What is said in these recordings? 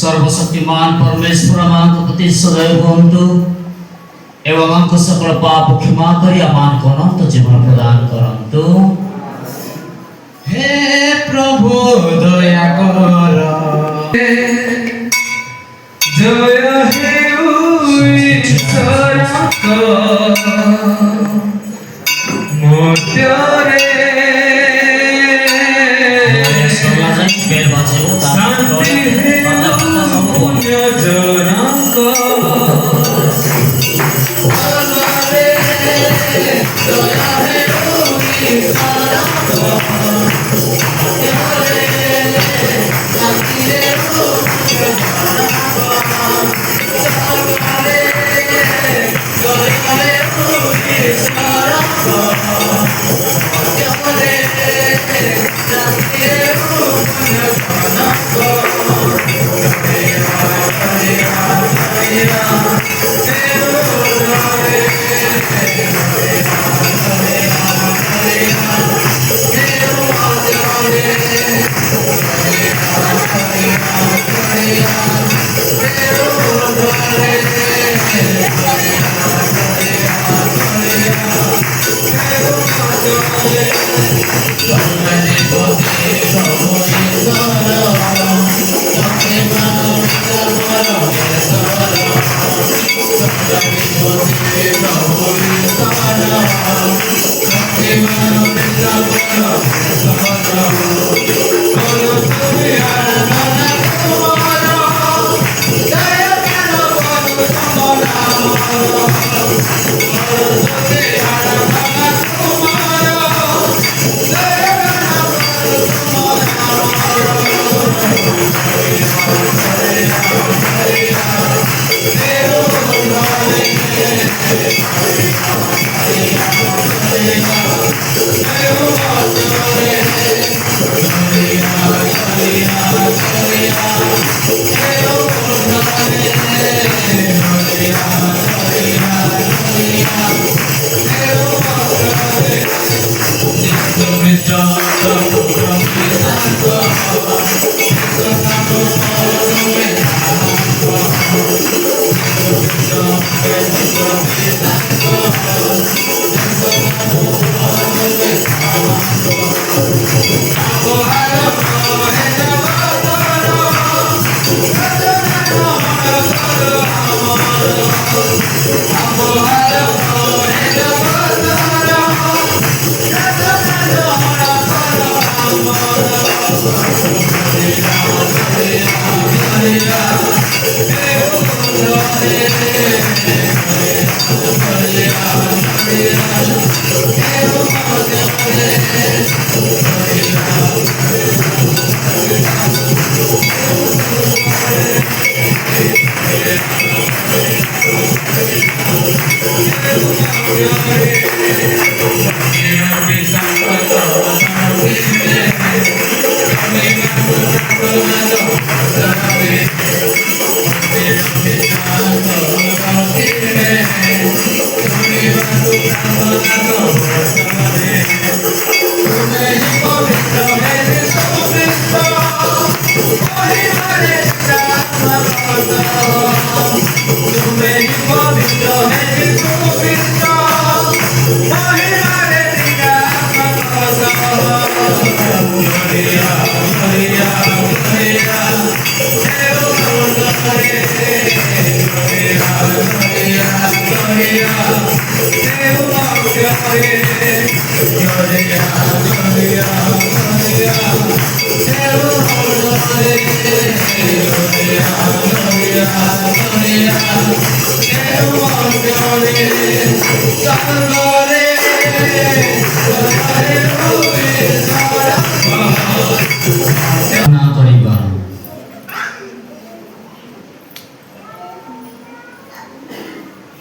सर्वशक्तिमान परमेश्वर आम प्रति सदैव बंधु एवं आम सकल पाप क्षमा करी आम अनंत जीवन प्रदान करंतु। हे प्रभु दया कर जय हे ईश्वरक मोत्यारे शांति हे पुण्य जनक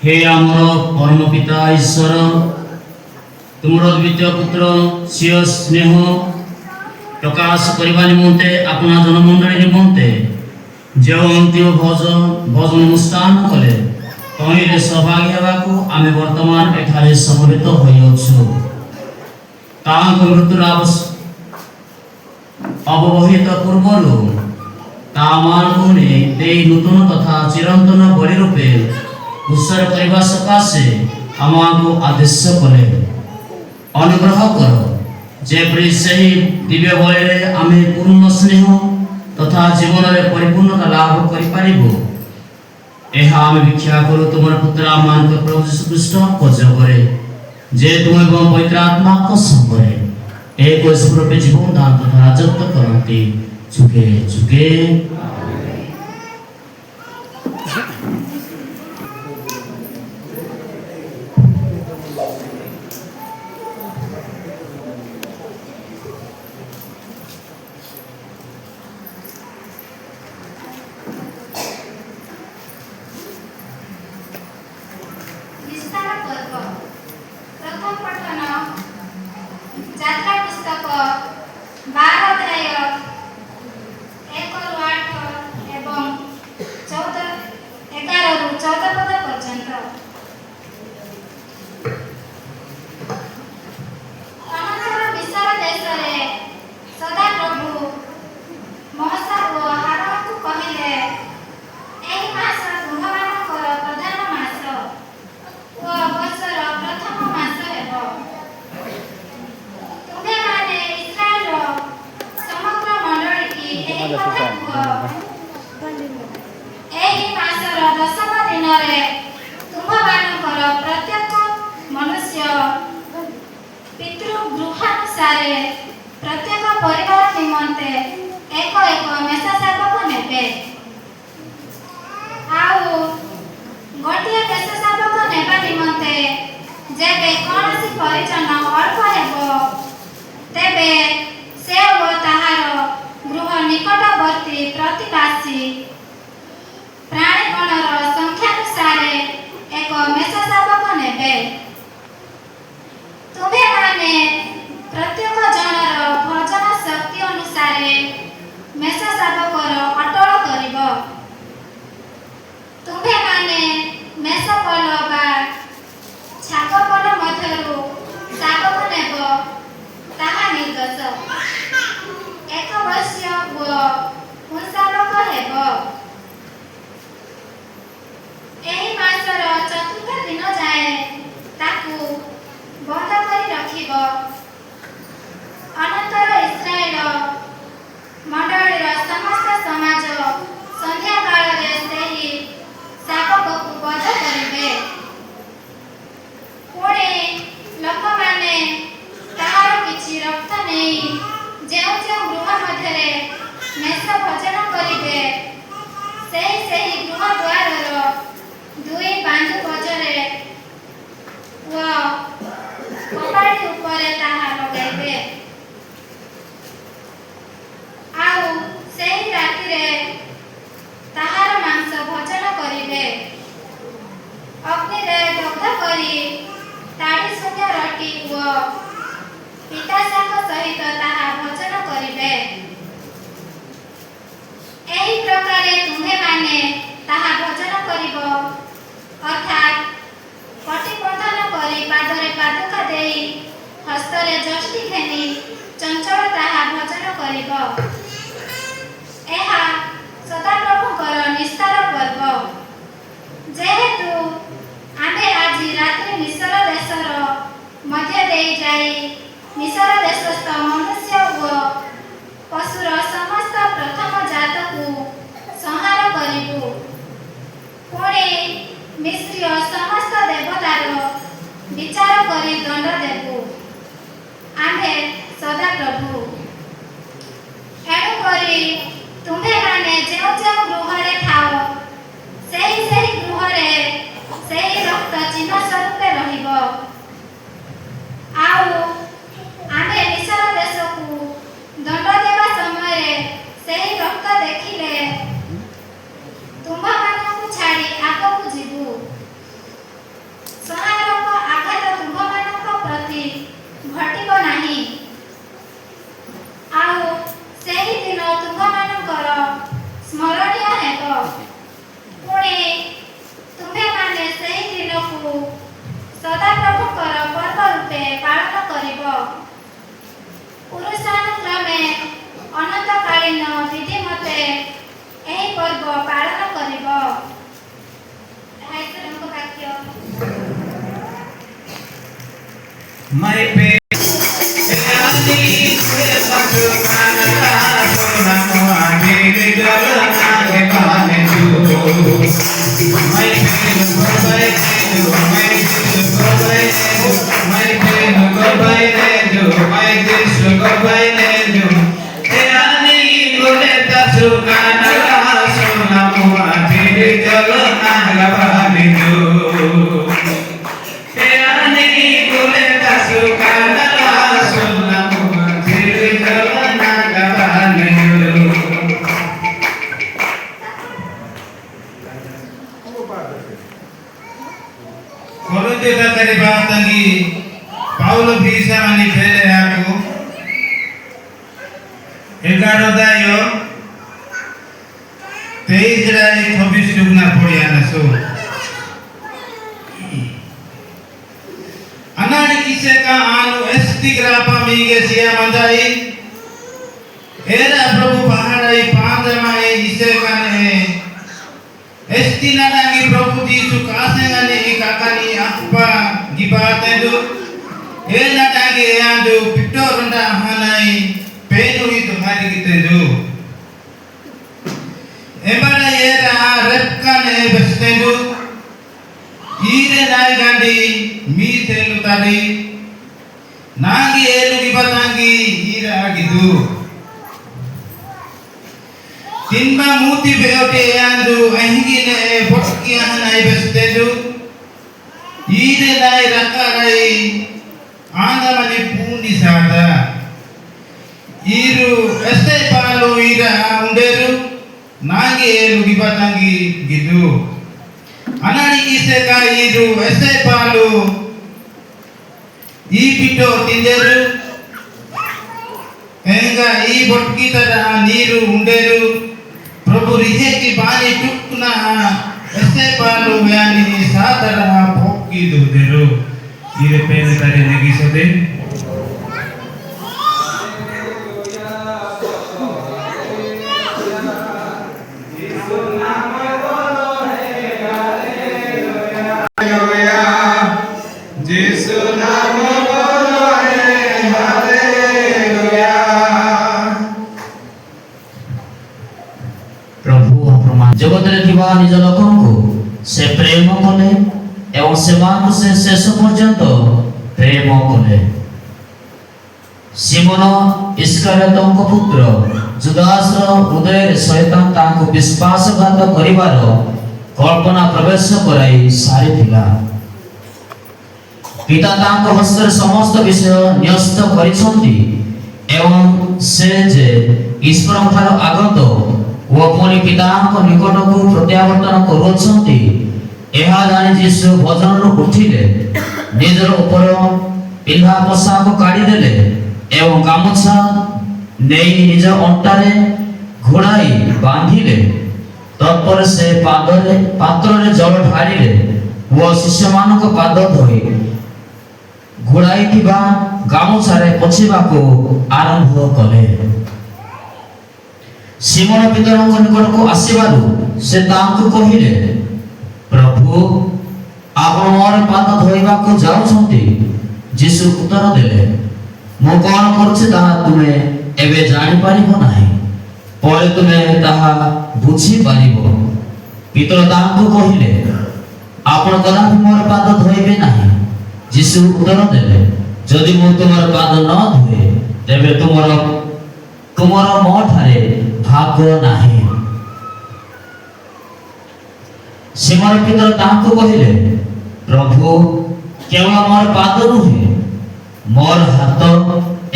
हे आमर परम पिता ईश्वर तुमर द्वितीय पुत्र स्वीय स्नेह प्रकाश करने निमंते अपना जनमंडली निमंते जो अंतिम भोजन अनुष्ठान कले तहिरे सहभागी हेबाकू आमे वर्तमान एठारे समवेत होइअछु। तांक मृत्युर अवहित पूर्वरु ତାମାନଙ୍କୁ ଦେଇ ନୂତନ ତଥା ଚିରନ୍ତନ ବଳି ରୂପେ ଉତ୍ସର୍ଗ କରିବା ସକାଶେ ଆମକୁ ଆଦେଶ କଲେ। ଅନୁଗ୍ରହ କର ଯେପରି ସେହି ଦିବ୍ୟ ବଳିରେ ଆମେ ପୂର୍ଣ୍ଣ ସ୍ନେହ ତଥା ଜୀବନରେ ପରିପୂର୍ଣ୍ଣତା ଲାଭ କରିପାରିବୁ। ଏହା ଆମେ ଭିକ୍ଷା କରୁ ତୁମର ପୁତ୍ର ଆମମାନଙ୍କ ପ୍ରଭୁ ଯୀଶୁ ଖ୍ରୀଷ୍ଟଙ୍କ ଯୋଗରେ, ଯେ ତୁମ ଏବଂ ପବିତ୍ର ଆତ୍ମାଙ୍କ ସଙ୍ଗରେ ଏକ ରୂପେ ଜୀବନ ଦାନ ତଥା ରାଜତ୍ୱ କରନ୍ତି ଯୁଗେ ଯୁଗେ। ଯାତ୍ରା ପୁସ୍ତକ 12 ଅଧ୍ୟାୟ 1ରୁ 8 ଏବଂ 11ରୁ 14 ପଦ ପର୍ଯ୍ୟନ୍ତ। ଅନନ୍ତର ମିଶ୍ର ଦେଶରେ ସଦାପ୍ରଭୁ ମହସା ଓ ହାରୋନଙ୍କୁ କହିଲେ, ଏହି ମାସ ତୁମ୍ଭମାନଙ୍କର ପ୍ରଧାନ ମାସ ଓ ବର୍ଷର ପ୍ରଥମ ମାସ ହେବ। ତୁମ୍ଭେମାନେ ଇସ୍ରାଏଲର ସମଗ୍ର ମଣ୍ଡଳୀକି ଏହି କଥା କୁହ, ଏହି ମାସର 10ମ ଦିନରେ ତୁମ୍ଭମାନଙ୍କର ପ୍ରତ୍ୟେକ ମନୁଷ୍ୟ ପିତୃଗୃହାନୁସାରେ ପ୍ରତ୍ୟେକ ପରିବାର ନିମନ୍ତେ ଏକ ମେଷଶାବକ ନେବେ। ଆଉ ଗୋଟିଏ ମେଷଶାବକ ନେବା ନିମନ୍ତେ ଯେବେ କୌଣସି ପରିଜନ ଅଳ୍ପ ହେବ, ତେବେ ସେ ଓ ତାହାର ଗୃହ ନିକଟବର୍ତ୍ତୀ ପ୍ରତିବାସୀ ପ୍ରାଣୀଗଣର ସଂଖ୍ୟାନୁସାରେ ଏକ ମେଷଶାବକ ନେବେ। ତୁମ୍ଭେମାନେ ପ୍ରତ୍ୟେକ ଜଣର ଭୋଜନ ଶକ୍ତି ଅନୁସାରେ ମେଷଶାବକର ଅଟଳ କରିବ। ତୁମ୍ଭେମାନେ ମେଷପଲ ବା ଛାଗପଲ ମଧ୍ୟରୁ ଶାବକ ନେବ, ତାହା ନିର୍ଦ୍ଦୋଷ, ଏକ ବର୍ଷୀୟ ଓ ପୁଂସାବକ ହେବ। ଏହି ମାସର ଚତୁର୍ଥ ଦିନ ଯାଏ ତାକୁ ବନ୍ଦ କରି ରଖିବ। ଅନନ୍ତର ଇସ୍ରାଏଲ ମଣ୍ଡଳୀର ସମସ୍ତ ସମାଜ ସନ୍ଧ୍ୟା କାଳରେ ସେହି ଶାବକକୁ ବଧ କରିବେ। ପୁଣି ଲୋକମାନେ ତାହାର କିଛି ରକ୍ତ ନେଇ ଯେଉଁ ଯେଉଁ ଗୃହ ମଧ୍ୟରେ ମେଷ ଭୋଜନ କରିବେ, ସେହି ଗୃହ ଦ୍ୱାରର 2 ବାନ୍ଧୁ ବଜରେ ଓ କପାଟି ଉପରେ ତାହା ଲଗାଇବେ। ଆଉ ସେହି ରାତିରେ ତାହାର ମାଂସ ଭୋଜନ କରିବେ। ଅଗ୍ନିରେ ଦଗ୍ଧ କରି ତାଳି ଶୂନ୍ୟ ରୋଟି ଓ ପିତା ଶାଗ ସହିତ ତାହା ଭୋଜନ କରିବେ। ଏହି ପ୍ରକାରେ ତୁମ୍ଭେମାନେ ତାହା ଭୋଜନ କରିବ, ଅର୍ଥାତ୍ କଟିବନ୍ଧନ କରି ପାଦରେ ପାଦୁକା ଦେଇ ହସ୍ତରେ ଯଷ୍ଟି ଘେନି ଚଞ୍ଚଳ ତାହା ଭୋଜନ କରିବ। ଏହା ସଦାପ୍ରଭୁଙ୍କର ନିସ୍ତାର ପର୍ବ। ଯେହେତୁ ଆମେ ଆଜି ରାତ୍ରି ମିଶ୍ର ଦେଶର ମଧ୍ୟ ଦେଇ ଯାଇ ମିଶ୍ର ଦେଶସ୍ଥ ମନୁଷ୍ୟ ଓ ପଶୁର ସମସ୍ତ ପ୍ରଥମ ଜାତକୁ ସଂହାର କରିବୁ। ପୁଣି ମିଶ୍ରୀୟ ସମସ୍ତ ଦେବତାର ବିଚାର କରି ଦଣ୍ଡ ଦେବୁ। ଆମ୍ଭେ ସଦାପ୍ରଭୁ। ଏଣୁକରି ତୁମ୍ଭେମାନେ ଯେଉଁ ଯେଉଁ ଗୃହରେ ଥାଅ, ସେହି ଗୃହରେ ସେହି ରକ୍ତ ଚିହ୍ନ ସ୍ୱରୂପେ ରହିବ। ଆଉ ଆମେ ମିଶ୍ର ଦେଶକୁ ଦଣ୍ଡ ଦେବା ସମୟରେ ସେହି ରକ୍ତ ଦେଖିଲେ ତୁମ୍ଭମାନଙ୍କୁ ଛାଡ଼ି ଆଗକୁ ଯିବୁ। ସଂହାରକ ଆଘାତ ତୁମ୍ଭମାନଙ୍କ ପ୍ରତି ଘଟିବ ନାହିଁ। ଆଉ ସେହି ଦିନ ତୁମ୍ଭମାନଙ୍କର ସ୍ମରଣୀୟ ହେବ। ପୁଣି ତୁମ୍ଭେମାନେ ସେହି ଦିନକୁ ସଦାପ୍ରଭୁଙ୍କର ପର୍ବ ରୂପେ ପାଳନ କରିବ। ପୁରୁଷାନୁକ୍ରମେ ଅନନ୍ତକାଳୀନ ବିଧି ମତେ मैं पे यानी से पसुकान का सोना मुआने जल नागे बाने तू मैं पे गोबाई जो मैं गोबाई मैं पे गोबाई जो मैं दिस गोबाई जो यानी गोले पसुकान का सोना मुआने जल नागे बाने तू Korinto dari batangi Paulo bisa mani fele aku Egaro dayo Teis rai khobis dugna podiana so Anani kise ka anu esti grapa mige siya mandai Era prabhu paharai pandamai ise kane Esti nanagi prabhu Yesu kasengane ikakani apa gibate du ena tage andu pitorunda hanai penu itu hari kita du embara era repkane bestendu ire nai gandi mi telu tadi nagi elu gibatangi ira agidu Timba muti beote andu ahingine potki hanai bestedu ire nai rakarai andamani pundi sada iru este palu ira underu nagi elu gibatangi gidu anani kiseka iru este palu ipito tinderu enga I potki tara niru underu प्रभु रिहे की बानी टुकना ऐसे पालो यानी सादरा भोगी दो देरो इरे पेने तारे नेगी सोदे यीशु नाम बोलो है हालेलुया जगतरे थिबा निज लोकंकु से प्रेम कले एवं सेमानु से शेष पर्यंत प्रेम कले सिमोन इस्करियोतଙ୍କ पुत्र जुदास हृदय शैतान तांको विश्वासघात करिवार कल्पना प्रवेश कराई सारिथिला पिता तांको हस्तर समस्त विषय न्यस्त करिसंती एवं से जे ईश्वरଙ୍କ ଠାରୁ आगत वो पुणी पिताଙ୍କ निकटକୁ प्रत्यावर्तन କରୁଛନ୍ତି ଏହା ଜାଣି ଯୀଶୁ ଭୋଜନରୁ ଉଠିଲେ ନିଜର ଉପର ପିନ୍ଧା ପୋଷାକ କାଢିଦେଲେ ଏବଂ ଗାମୁଛା ନେଇ ନିଜ ଅଣ୍ଟାରେ ଘୋଡ଼ାଇ ବାନ୍ଧିଲେ ତତ୍ପରେ ସେ ପାତ୍ରରେ ଜଳ ଢାଳିଲେ ଓ ଶିଷ୍ୟମାନଙ୍କ ପାଦ ଧୋଇ ଘୋଡ଼ାଇଥିବା ଗାମୁଛାରେ ପୋଛିବାକୁ ଆରମ୍ଭ କଲେ सिमोन पितरଙ୍କ निकटକୁ ଆସିବାରୁ ସେ ତାଙ୍କୁ କହିଲେ ପ୍ରଭୁ ଆପଣ ମୋର ପାଦ ଧୋଇବାକୁ ଯାଉଛନ୍ତି ଯୀଶୁ ଉତ୍ତର ଦେଲେ ମୁଁ କଣ କରୁଛି ତାହା ତୁମେ ଏବେ ଜାଣିପାରିବ ନାହିଁ ପରେ ତୁମେ ତାହା ବୁଝିପାରିବ ପିତର ତାଙ୍କୁ କହିଲେ ଆପଣ କଦାପି ମୋର ପାଦ ଧୋଇବେ ନାହିଁ ଯୀଶୁ ଉତ୍ତର ଦେଲେ ଯଦି ମୁଁ ତୁମର ପାଦ ନ ଧୋଏ ତେବେ ତୁମର ମୋ ଠାରେ भाग नाही सिमोन पितर तांको कहिले प्रभु केवल मोर पाद नुहे मोर हाथ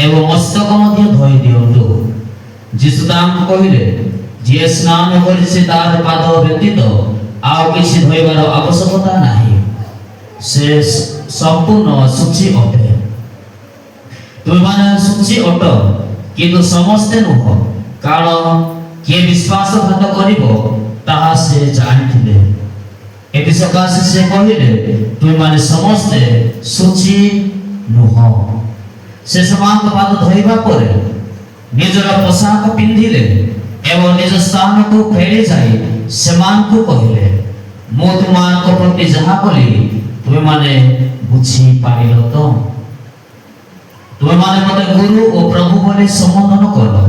एवं मस्तक मध्य धोई दियंतु यीशु तांको कहिले जे स्नान करिसे तार पाद व्यतीत आउ किछि धोइबार आवश्यकता नाही से संपूर्ण सूची अटे तुम माने सूची अट किंतु समस्ते नुह कारण किए विश्वासघात करिबो ताहा से जानिथिले एति सकाशे से कहिले तुम माने समस्ते सूची नुह से समान पाद धोइबा परे निजर पोशाक पिंधिले एवं निज स्थान को फेरी जाई समान को कहिले मो तुमान को प्रति जहा कली तुम माने बुझी पाइलो तो तुम माने मते गुरु और प्रभु बोले संबोधन करो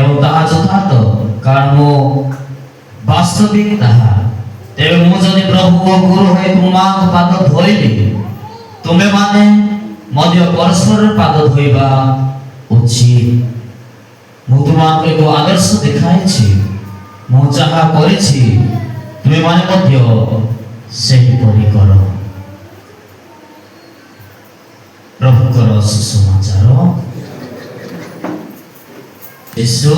एवं ताहा यथार्थ कारण मो वास्तविक ताहा तेरे मो जदि प्रभु और गुरु है तुम पाद धोइली तुमे माने मध्य परस्पर पाद धोइबा उचित मु तुमको एक आदर्श देखाई छी मु जहा करी छी तुमे माने मध्य सही परि करो प्रभु करो सुसमाचार यीशु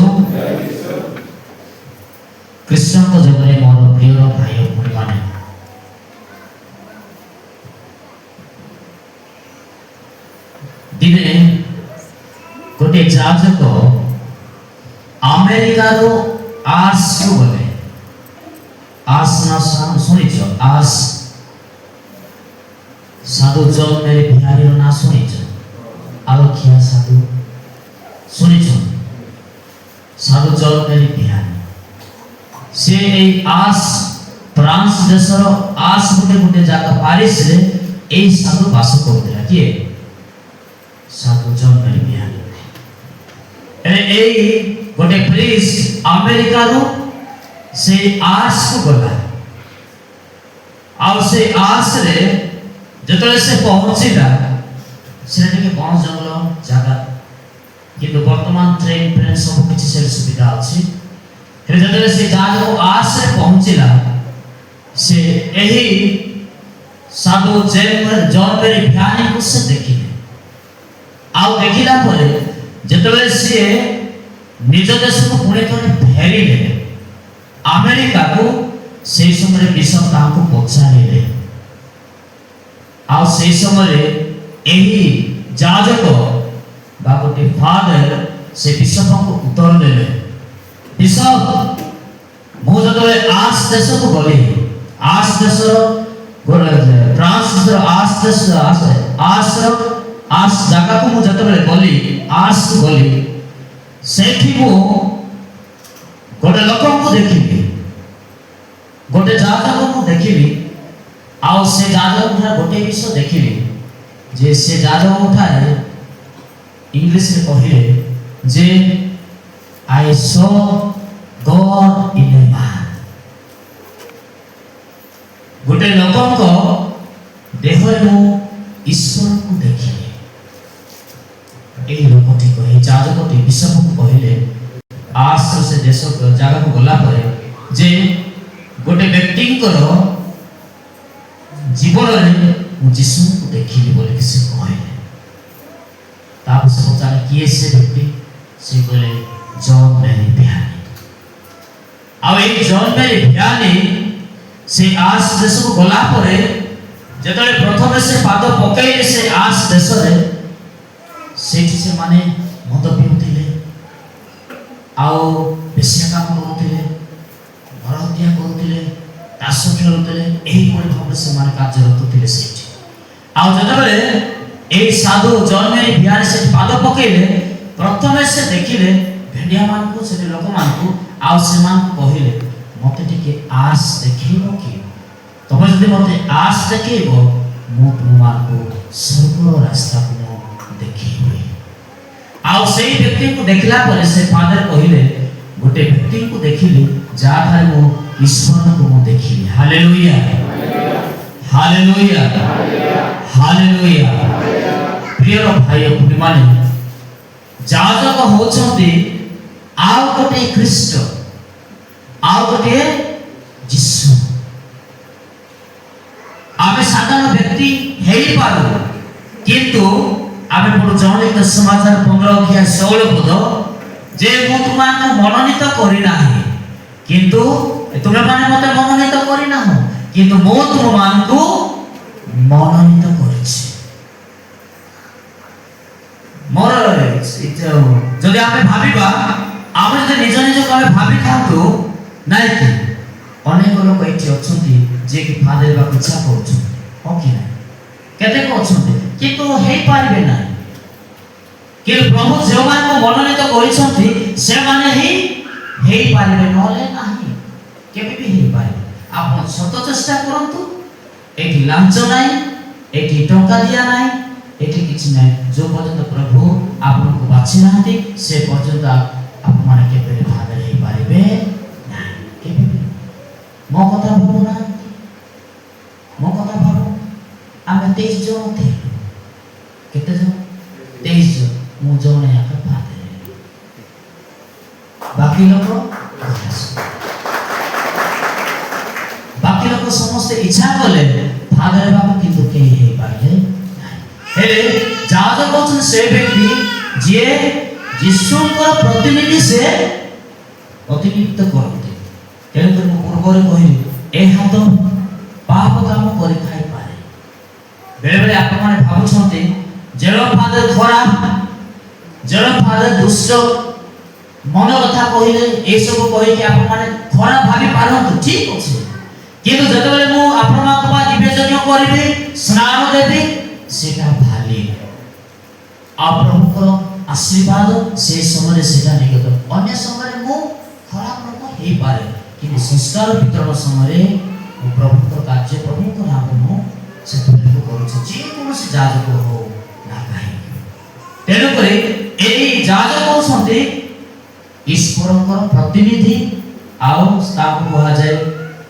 कृष्ण को जगरे मोर प्रिय भाई भौणी माने दिने गोटे जाजक अमेरिका रो आर्स को बोले आर्स ना सुनिछ आर्स साधु जॉन मेरे बिहारी ना सुनिछ आलोकिया साधु सुनिछ साधु जॉन मेरे बिहारी से आर्स फ्रांस देशर आर्स गुटे गुटे जागा पारिस रे ए साधु वास करथला किए साधु जॉन मेरे बिहारी ए गोटे प्रिस्ट अमेरिका रो से आर्स को गला आ से आर्स रे जतले से पहुंचीला से के कोन जंगल जागा किंतु वर्तमान ट्रेन सब किछि से सुविधा अछि फिर जतले से जागा आर्स रे पहुंचीला से एही साधु जॉन मेरी भियानी को से देखिले आ देखिला परे जतले से निज देश को पुणे थोड़े फेरिले अमेरिका को से समय बिशप ताको पछाड़िले आ से समय एही जाजक बागोटे फादर से बिशप को उत्तर देले बिशप मो जतले आस देश को गली आस देश फ्रांस देश आस जगह को मु जतले गली आस को गली सेठी मु गोटे लोक को देखिली गोटे जातक को देखिली आउ से जातक उठा गोटे विषय देखिली जे से जातक उठाए इंग्लिश में कहिले जे I saw God in a man गोटे लोक को देहरे मु ईश्वर को देखिली एही लोकटी कहे जाजकटी बिशप को कहिले आश्र से देश जगह को गला परे जे गोटे व्यक्ति करो जीवन रे यीशु को देखिली बोले किसी कहले ताप से पचारे किए से व्यक्ति से बोले जॉन मेरी भियानी आ ए जॉन मेरी भियानी से आस देश को गला परे जतले प्रथम से पाद पकैले से आस देश रे सेठी से माने मद पिउथिले आउ बेसिया काम करूथिले भरतिया करूथिले तास खेलुथिले एही कोन भाव से माने कार्यरत थिले सेठी आउ जतबेले ए साधु जॉन मेरी भियानी से पाद पकैले प्रथम से देखिले भेंडिया मान को से लोक मान को आउ से मान कहिले मते टिके आस देखिबो कि तबे जदि मते आस देखिबो मु तुमान को स्वर्ग रास्ता को देखी आउ से व्यक्ति को देखला पर से फादर कहिले गोटे व्यक्ति को देखिली जा थारे मो ईश्वर को मो देखिली हालेलुया हालेलुया हालेलुया प्रिय भाई भौणी माने जाजक होचंती आउ गोटे ख्रीष्ट आउ गोटे यीशु आमे साधारण व्यक्ति हेई पारो किंतु आमे पढु जौनिक समाचार 15 पद जे मु तुमाको मनोनीत करि नाही किंतु तुमे माने मते मनोनीत करि ना हो किंतु मु तुमाको मनोनीत करिछि मोर जदि आमे भाबिबा आमे जदि निज निज कमे भाबि थांतु नाइ कि अनेक लोक एठी अछंती जे कि फादर बा इच्छा करछु हो कि ना केते को अछंती किंतु हे पारबे ना कि प्रभु जे मान को मनोनीत करिसंती से माने ही हे पारबे नले नाही केबे भी हे पारे आपण सत चेष्टा करंतु एठी लांच नाही एठी टंका दिया नाही एठी କିଛି ନାହିଁ। जो पर्यंत प्रभु आपको बाछि नाहांती से पर्यंत आप माने केबे फादर हे पारिबे नाही। केबे मो कथा भाबु ना, मो कथा भाबु आमे 23 जन थे, केते जन 23 जन, मु जने आका फादर, बाकी लोक समस्त इच्छा कले फादर बाबू किंतु के हे पाइले नाही। हेले जाज कोन से व्यक्ति जे यीशु को प्रतिनिधि से प्रतिनिधित्व करते। तेणु कर पूर्व कहि ए हाथ पाप काम करि खाइ पारे। बेले बेले आप माने भाबु छथि जेरो फादर खराब, जेरो फादर दुष्ट मन कथा कहिले ए सब कहि कि आप माने खराब भाबी पारंतु, ठीक अछि। किंतु जतबेले मु आपमा को विवेचन करिबे, स्नान देबे, सेटा भाली आ प्रभु को आशीर्वाद से समय सेटा निगत। अन्य समय मु खराब लोक हे पारे, किंतु संस्कार वितरण समय प्रभु को कार्य प्रभु को नाम मु सेतबेले को करू छी, जे कोनोसी जाजक हो ना काहे। तेनु करे एई जाजक होसंते ईश्वर को प्रतिनिधि आउ ताको कहा जाय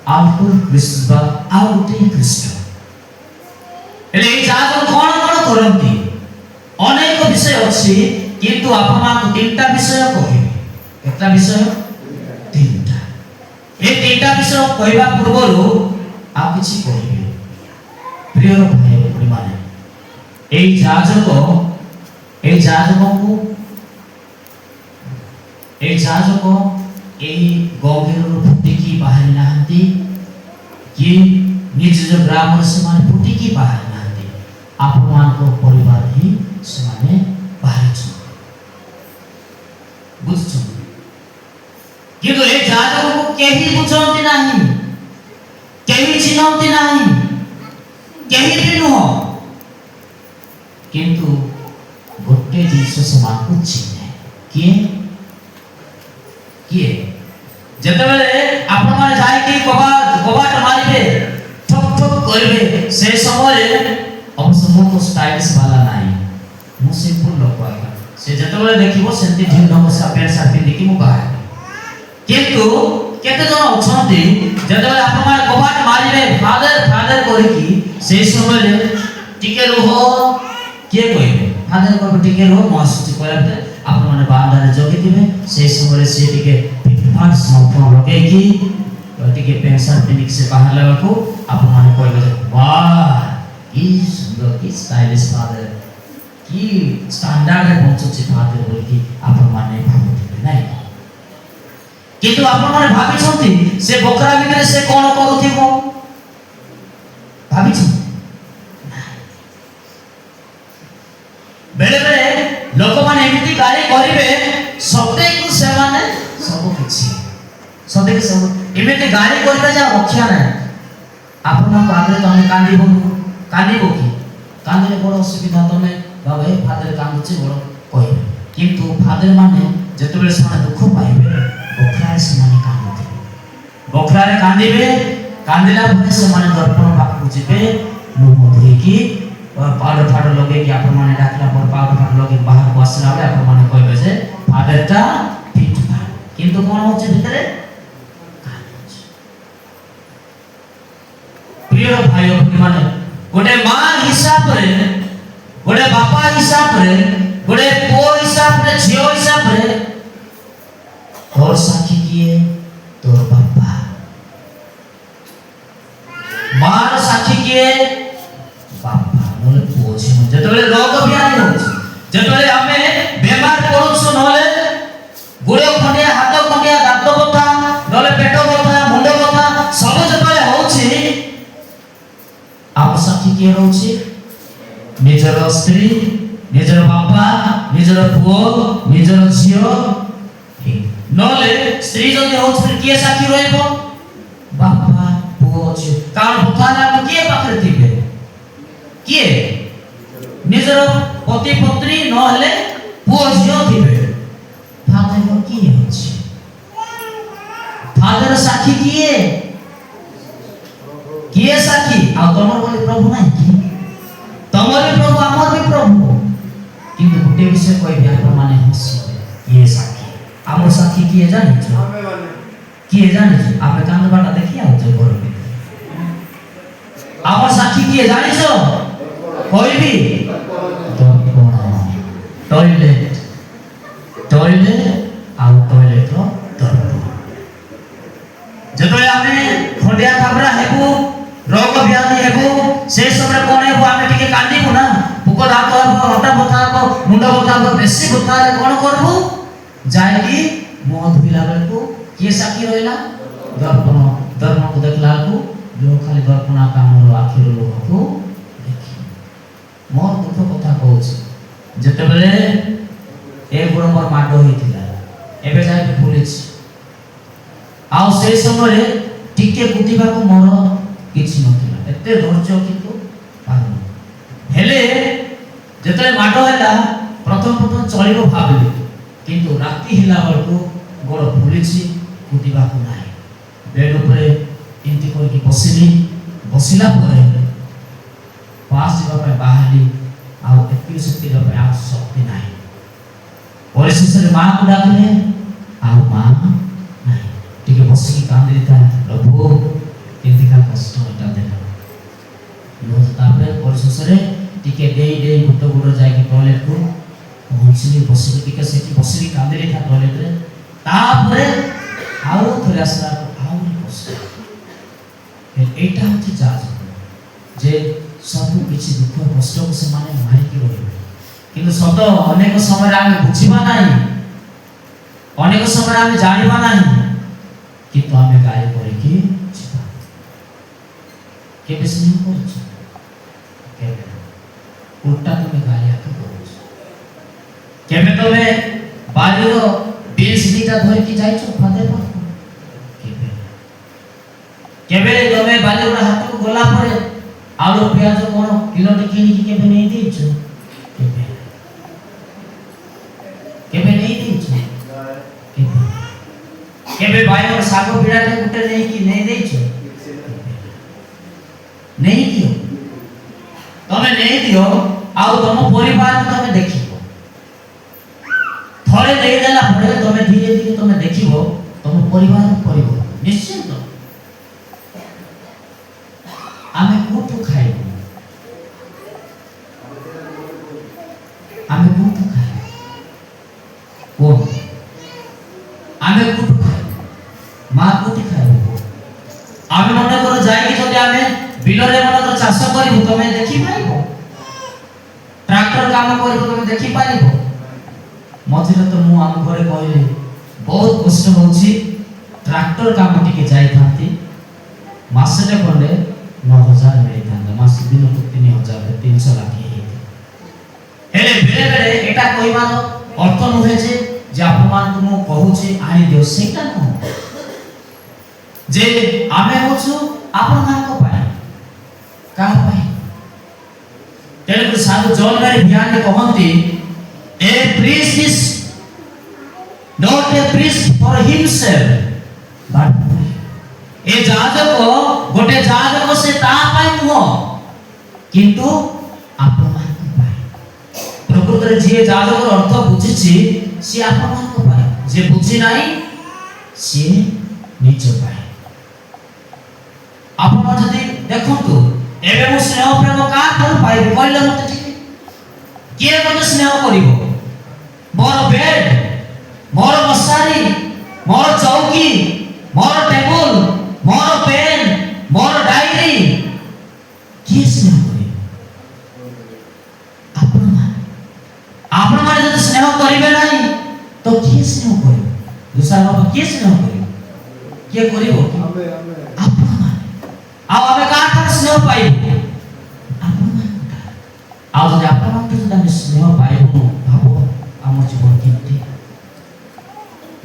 आउटपुट क्रिस्ट बा आउटे क्रिस्ट। एले जाजक कोन कोन करंती अनेक विषय अछि, किंतु आपमा को तीनटा विषय कहिबे। केता विषय? तीनटा। ए तीनटा विषय कहबा पूर्वरु आ किछि कहिबे। प्रिय भाई भौणी माने ए जाजक एही गंभीर फुटिकी बाहर नाहंती कि निज जो ग्राम से माने फुटिकी बाहर नाहंती, आपमान को परिवार ही से माने बाहर छ बुझछ। किंतु ए जाजक को केही बुझंती नाही, केही चिनंती नाही, केही भी नुह, किंतु गोटे जिनिस से मानकु चिन्हे। किए जतबेले आपण माने जाय कि कबाट मारिबे, ठक ठक करबे, से समय अवश्य मो तो स्टाइलिश वाला नाही, मो सिंपल लोक आका। से जतबेले देखिबो सेंती ढिल ढंग से पैंट शर्ट पिंदी कि मु बाहर। किंतु केते जन अछंती जतबेले आपण माने कबाट मारिबे फादर फादर कहि कि से समय टिके रहो, के कहिबे फादर को टिके रहो महसूस करबे। आप माने बांधारे जगी दिबे, से समय से टिके फिटफाट संपूर्ण लगे कि टिके पैंट शर्ट पिंदी से बाहर लगा को आप माने कहबे वाह की सुंदर की स्टाइलिश फादर, की स्टैंडर्ड है पहुंचुची फादर बोल कि आप माने भाबुथिबे नाही। किंतु आप माने भाबी छथि से बकरा भितर से कोन करूथिबो, भाबी छ बेले बेले लोक माने एमिति गाली करिवे सत्य को से माने सब किछि सत्य के सब एमिति गाली करिवे जा रक्षा नै। आपन आगे तमे कांदीबो कि कांदीले बड़ असुविधा तमे बाबा ए फादर कांदुची बड़ कहिबे। किंतु फादर माने जतबेले से दुख पाइबे बखरा से माने कांदुथे, बखरा रे कांदीबे, कांदिला भरे से माने दर्पण पाखु जिबे, मुंह धोइकी पाउडर फाडर लगे कि आप माने डाकला पर पाउडर फाडर लगे बाहर को आसला बे आप माने कहबे जे फादरटा फिट बा, किंतु कोन होचे भितरे कांदुछ। प्रिय भाई भौणी माने गोटे मां हिसाब रे, गोटे बापा हिसाब रे, गोटे पो हिसाब रे, झियो हिसाब रे तोर साखी किए तोर बापा, मार साखी किए बापा मोले पोछे। जतबेले रोग व्याधि होछ, जतबेले हमें बेमार पड़ुछ नले गुड़े खंडिया हाथ खंडिया दांत बथा नले पेट बथा मुंड बथा सब जतबेले होछि आप साथी के रहछि निजर स्त्री, निजर बापा, निजर पुओ, निजर झियो नले स्त्री जदि होछ फिर के साथी रहइबो बापा पुओ झियो। कारण बथाला के पाखरे थिबे किए निजर पति पत्नी न हेले पुओ झियो थिबे। फादर को किए अछि, फादर साखी किए साखी आ तमर बोले प्रभु नाही कि तमर भी प्रभु हमर भी प्रभु। କିନ୍ତୁ ଗୋଟେ ବିଷୟ କହିବି ଆପଣମାନେ ହସିବେ, କିଏ ସାକ୍ଷୀ? ଆମର ସାକ୍ଷୀ କିଏ ଜାଣିଛ? କିଏ ଜାଣିଛ? ଆମେ କାନ୍ଦବାଟା ଦେଖି ଆଉଛେ ଘର ଭିତରେ। ଆମର ସାକ୍ଷୀ କିଏ ଜାଣିଛ? କହିବି, ଦର୍ପଣ, ଟଏଲେଟ, ଟଏଲେଟ ଆଉ ଟଏଲେଟର ଦର୍ପଣ। ଯେତେବେଳେ ଆମେ ଖଣ୍ଡିଆ ଖାବରା ହେବୁ, ରୋଗ ବ୍ୟାଧି ହେବୁ, ସେ ସମୟରେ କଣ ହେବୁ? ଆମେ ଟିକେ କାନ୍ଦିବୁ ନା, ବୁକ ଦାନ୍ତ ହେବ, ଅଣ୍ଟା ବଥା ହେବ, ମୁଣ୍ଡ ବଥା ହେବ, ବେଶୀ ବଥା ହେଲେ କଣ କରିବୁ? ଯାଇକି ମୁହଁ ଧୋଇଲା ବେଳକୁ କିଏ ସାକ୍ଷୀ ରହିଲା? ଦର୍ପଣ। ଦର୍ପଣକୁ ଦେଖିଲା ବେଳକୁ ଲୁହ ଖାଲି ଦର୍ପଣ ଆମର ଆଖିରୁ ଲୁହକୁ ଦେଖି। ମୋର ଦୁଃଖ କଥା କହୁଛି, ଯେତେବେଳେ ଏ ଗୁଣ ମୋର ମାଡ଼ ହୋଇଥିଲା, ଏବେ ଯାଇକି ଭୁଲିଛି। ଆଉ ସେ ସମୟରେ ଟିକେ କୁଟିବାକୁ ମୋର କିଛି ନଥିଲା, ଏତେ ଧୈର୍ଯ୍ୟ କିନ୍ତୁ ପାରୁନି। ହେଲେ ଯେତେବେଳେ ମାଡ଼ ହେଲା, ପ୍ରଥମ ଚଳିବ ଭାବିଲି, କିନ୍ତୁ ରାତି ହେଲା ବେଳକୁ ଗୋଡ଼ ଫୁଲିଛି, କୁଟିବାକୁ ନାହିଁ। ବେଡ୍ ଉପରେ ଏମିତି କରିକି ବସିଲି। ବସିଲା ପରେ ପାସ୍ ଯିବା ପାଇଁ ବାହାରିଲି, ଆଉ ଏତିକି ଶକ୍ତି ଦେବା ପାଇଁ ଆଉ ଶକ୍ତି ନାହିଁ। ପରିଶେଷରେ ମାଆକୁ ଡାକିଲେ, ଆଉ ମା ନାହିଁ। ଟିକେ ବସିକି କାନ୍ଦି ଦେଇଥାଏ, ପ୍ରଭୁ କେମିତିକା କଷ୍ଟ ଏଟା ଦେଲ। ତାପରେ ପରିଶେଷରେ ଟିକେ ଡେଇ ଡେଇ ଗୋଟେ ଗୋଡ଼ ଯାଇକି ଟଏଲେଟକୁ ପହଞ୍ଚିଲି, ବସିଲି ଟିକେ ସେଠି ବସିକି କାନ୍ଦି ଦେଇଥାଏ ଟଏଲେଟରେ। ତାପରେ ଆଉ ଥରେ ଆସିଲା ଆହୁରି କଷ୍ଟ। এইটা হচ্ছে যাজ, যে ସବୁ କିଛି ଦୁଃଖ କଷ୍ଟକୁ ସେମାନେ ମାରିକି ରହିବେ। କିନ୍ତୁ ସତ ଅନେକ ସମୟରେ ଆମେ ବୁଝିବା ନାହିଁ, ଅନେକ ସମୟରେ ଆମେ ଜାଣିବା ନାହିଁ, କିନ୍ତୁ ଆମେ ଗାଳି କରିକି ଯିବା। କେବେ ସ୍ନେହ କରୁଛ? କେବେ ଉଲ୍ଟା তুমি ଗାଳି ଆକି କରୁଛ? କେବେ ତମେ ବାଲିର ବିଷ ଦିଟା ଧରିକି ଯାଇଛ ଫାଦେ ପାଖକୁ? କେବେ କେବେ ତମେ ବାଲିଗୁଡ଼ା ହାଟକୁ ଗଲା ପରେ ଆଳୁ ପିଆଜ କଣ କିଲୋଟେ କିଣିକି କେବେ ନେଇ ଦେଇଛ? କେବେ କେବେ ନେଇ ଦେଇଛ? କେବେ କେବେ ବାଇଗଣ ଶାଗ ବିଡ଼ାଟେ ଗୋଟେ ନେଇକି ନେଇ ଦେଇଛ? ନେଇ ଦିଅ, ତମେ ନେଇ ଦିଅ, ଆଉ ତମ ପରିବାରକୁ ତମେ ଦେଖିବ। ଥରେ ଦେଇଦେଲା ପରେ ତମେ ଧୀରେ ଧୀରେ ତମେ ଦେଖିବ ତମ ପରିବାର ପରିବର୍ତ୍ତନ ନିଶ୍ଚିତ। ଆମେ କୋଉଠୁ ଖାଇବୁ? ଆମେ କୋଉଠୁ ଖାଇବୁ? କୋଉ ଆମେ କୋଉଠୁ ଖାଇବୁ? ମା କୋଉଠି ଖାଇବୁ? ଆମେ ମନେକର ଯାଇକି ଯଦି ଆମେ ବିଲରେ ମନେକର ଚାଷ କରିବୁ, ତମେ ଦେଖିପାରିବ? ଟ୍ରାକ୍ଟର କାମ କରିବ, ତମେ ଦେଖିପାରିବ? ମଝିରେ ତ ମୁଁ ଆମ ଘରେ କହିଲି ବହୁତ କଷ୍ଟ ହଉଛି, ଟ୍ରାକ୍ଟର କାମ ଟିକେ ଯାଇଥାନ୍ତି, ମାସଟେ ଖଣ୍ଡେ 9,000 ମିଳିଥାନ୍ତା, ମାସ ଦିନକୁ 3,000 300 ଲାଖି ହେଇଥାଏ। ହେଲେ ବେଳେ ବେଳେ ଏଟା କହିବାର ଅର୍ଥ ନୁହେଁ ଯେ ଆପଣମାନଙ୍କୁ ମୁଁ କହୁଛି ଆଣିଦିଅ, ସେଇଟା ନୁହଁ। ଯେ ଆମେ ହଉଛୁ ଆପଣମାନଙ୍କ ପାଇଁ, କାହା ପାଇଁ? ତେଣୁକରି ସାଧୁ ଜନ୍ ମେରୀ ଭିଆନି କହନ୍ତି, a priest is not a priest for himself but for him. ए ଯାଜକ ଗୋଟେ ଯାଜକ ସେ ତା ପାଇଁ ନୁହଁ, କିନ୍ତୁ ଆପଣମାନଙ୍କ ପାଇଁ। ପ୍ରକୃତରେ ଯିଏ ଯାଜକର ଅର୍ଥ ବୁଝିଛି ସିଏ ଆପଣମାନଙ୍କ ପାଇଁ, ଯିଏ ବୁଝି ନାହିଁ ସିଏ ନିଜ ପାଇଁ। ଆପଣ ଯଦି ଦେଖନ୍ତୁ, ଏବେ ମୁଁ ସ୍ନେହ ପ୍ରେମ କାହାଠାରୁ ପାଇବି କହିଲେ ମତେ ଟିକେ? କିଏ ମୋତେ ସ୍ନେହ କରିବ? ମୋର ବେଡ୍, ମୋର ମଶାରୀ, ମୋର ଚୌକି, ମୋର ଟେବୁଲ, ମୋର ପେନ୍, ମୋର ଡାଇରୀ, କିଏ ସ୍ନେହ କରିବ? ଆପଣମାନେ ଯଦି ସ୍ନେହ କରିବେ ନାହିଁ ତ କିଏ ସ୍ନେହ କରିବ? ଦୁସରା ବାବା କିଏ ସ୍ନେହ କରିବ? କିଏ କରିବ? ଆପଣମାନେ। ଆଉ ଆମେ କାହାଠାରୁ ସ୍ନେହ ପାଇବୁ? ଆପଣମାନଙ୍କ। ଆଉ ଯଦି ଆପଣଙ୍କଠୁ ଯଦି ଆମେ ସ୍ନେହ ପାଇବୁ, ଭାବ ଆମ ଜୀବନ କେମିତି?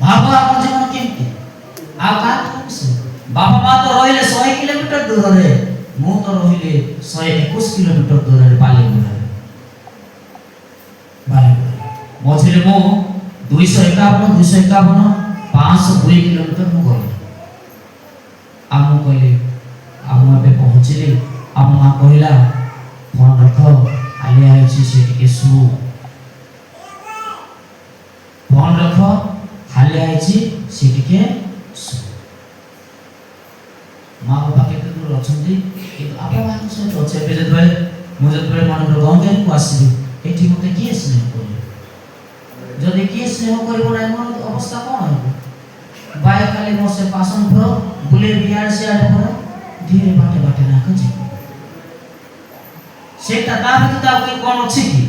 ଭାବ ଆମ ଜୀବନ କେମିତି? ଆଉ କାହାଠାରୁ ସ୍ନେହ? ବାପା ମା ତ ରହିଲେ 100 କିଲୋମିଟର ଦୂରରେ, ମୁଁ ତ ରହିଲେ 121 କିଲୋମିଟର ଦୂରରେ ବାଲିଗୁଡ଼ାରେ। ମଝିରେ ମୁଁ 251, 502 କିଲୋମିଟର ମୁଁ ଗଲି। ଆଉ ମୁଁ କହିଲି, ଆଉ ମୁଁ ଏବେ ପହଞ୍ଚିଲି। ଆମ ମା କହିଲା, ଫୋନ୍ ରଖ, ଆଲିଆ ହେଇଛି, ସେ ଟିକେ ଶୁ। ହାଲିଆ ହେଇଛି ସେ ଟିକେ ମା ବାପା କେତେ ଦୂର ଅଛନ୍ତି କିନ୍ତୁ ଆପଣମାନଙ୍କ ସହିତ ଅଛି। ଏବେ ଯେତେବେଳେ ମନେକର ଗଙ୍ଗେକୁ ଆସିବି ଏଠି ମୋତେ କିଏ ସ୍ନେହ କରିବ? ଯଦି କିଏ ସ୍ନେହ କରିବ ନାହିଁ ମୋର ଅବସ୍ଥା କ'ଣ ହେବ? ବାଏ ଖାଲି ମୋ ସେ ପାସନ ଫର ବୁଲେଇ ଇଆଡ଼େ ସିଆଡ଼େ ଫର ଧୀରେ ବାଟେ ନାକ ଯିବ। ସେଟା ତା ଭିତରେ ଆଉ କି କ'ଣ ଅଛି କି?